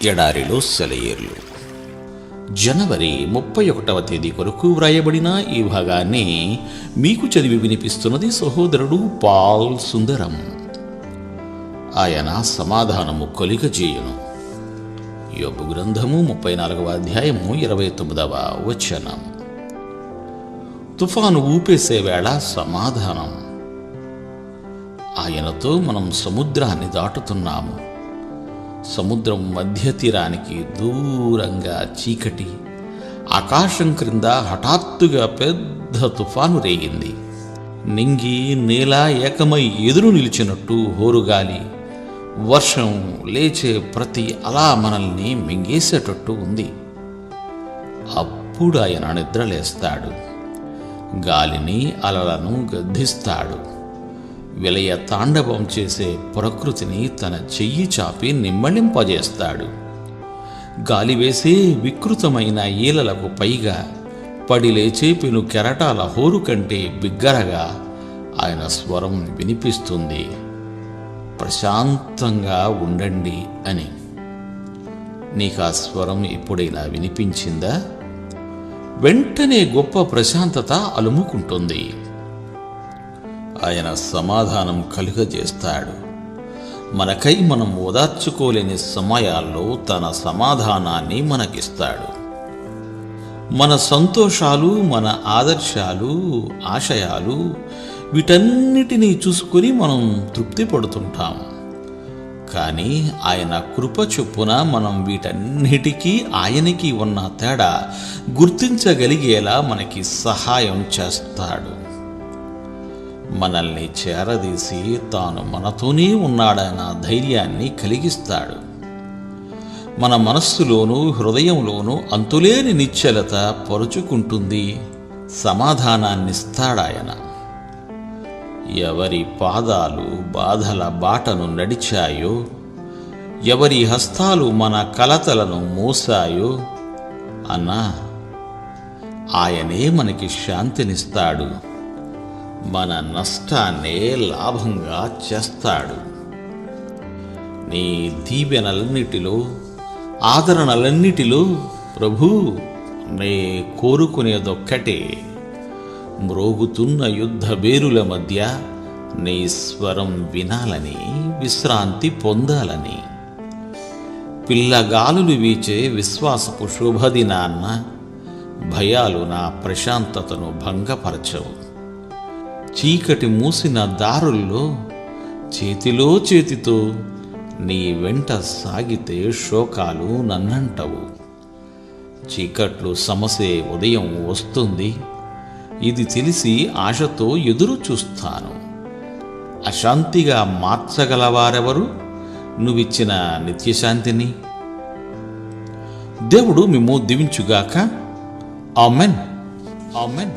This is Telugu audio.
ఎడారిలో సెలయేర్లు. జనవరి 31వ తేదీ కొరకు వ్రాయబడిన ఈ భాగాన్ని మీకు చదివి వినిపిస్తున్నది సహోదరుడు పాల్ సుందరం. ఆయన సమాధానము కలిగజేయును. యోబు గ్రంథము 34వ అధ్యాయము 29వ వచనం. తుఫాను ఊపేసే వేళ సమాధానం. ఆయనతో మనం సముద్రాన్ని దాటుతున్నాము. సముద్రం మధ్య తీరానికి దూరంగా చీకటి. ఆకాశం క్రింద హఠాత్తుగా పెద్ద తుఫాను రేగింది. నింగి నేల ఏకమై ఎదురు నిలిచినట్టు హోరుగాలి, వర్షం లేచే ప్రతి అలా మనల్ని మింగేసేటట్టు ఉంది. అప్పుడు ఆయన నిద్రలేస్తాడు. గాలిని అలలను గద్దిస్తాడు. విలయ తాండవం చేసే ప్రకృతిని తన చెయ్యి చాపి నిమ్మళింపజేస్తాడు. గాలి వేసే వికృతమైన ఈలలకు పైగా పడిలేచే పెను కెరటాల హోరు కంటే బిగ్గరగా ఆయన స్వరం వినిపిస్తుంది. ప్రశాంతంగా ఉండండి అని. నీకు ఆ స్వరం ఎప్పుడైనా వినిపించిందా? వెంటనే గొప్ప ప్రశాంతత అలుముకుంటుంది. ఆయన సమాధానం కలుగజేస్తాడు. మనకై మనం ఓదార్చుకోలేని సమయాల్లో తన సమాధానాన్ని మనకిస్తాడు. మన సంతోషాలు, మన ఆదర్శాలు, ఆశయాలు వీటన్నిటినీ చూసుకొని మనం తృప్తి పడుతుంటాం. కానీ ఆయన కృప చొప్పున మనం వీటన్నిటికీ ఆయనకి ఉన్న తేడా గుర్తించగలిగేలా మనకి సహాయం చేస్తాడు. మనల్ని చేరదీసి తాను మనతోనే ఉన్నాడన్న ధైర్యాన్ని కలిగిస్తాడు. మన మనస్సులోనూ హృదయంలోనూ అంతులేని నిశ్చలత పరుచుకుంటుంది. సమాధానాన్నిస్తాడాయన. ఎవరి పాదాలు బాధల బాటను నడిచాయో, ఎవరి హస్తాలు మన కలతలను మోసాయో అన్నా, ఆయనే మనకి శాంతినిస్తాడు. మన నష్టాన్నే లాభంగా చేస్తాడు. నీ దీవెనలన్నిటిలో, ఆదరణలన్నిటిలో ప్రభూ నే కోరుకునేదొక్కటే, మ్రోగుతున్న యుద్ధ బేరుల మధ్య నీ స్వరం వినాలని, విశ్రాంతి పొందాలని. పిల్లగాలులు వీచే విశ్వాసపు శుభదినాన్న భయాలు నా ప్రశాంతతను భంగపరచవు. చీకటి మూసిన దారుల్లో చేతిలో చేతితో నీ వెంట సాగితే శోకాలు నన్నంటవు. చీకట్లు సమసే ఉదయం వస్తుంది, ఇది తెలిసి ఆశతో ఎదురు చూస్తాను. అశాంతిగా మార్చగలవారెవరు నువ్విచ్చిన నిత్యశాంతిని? దేవుడు మిమ్ము దీవించుగాక. ఆమెన్. ఆమెన్.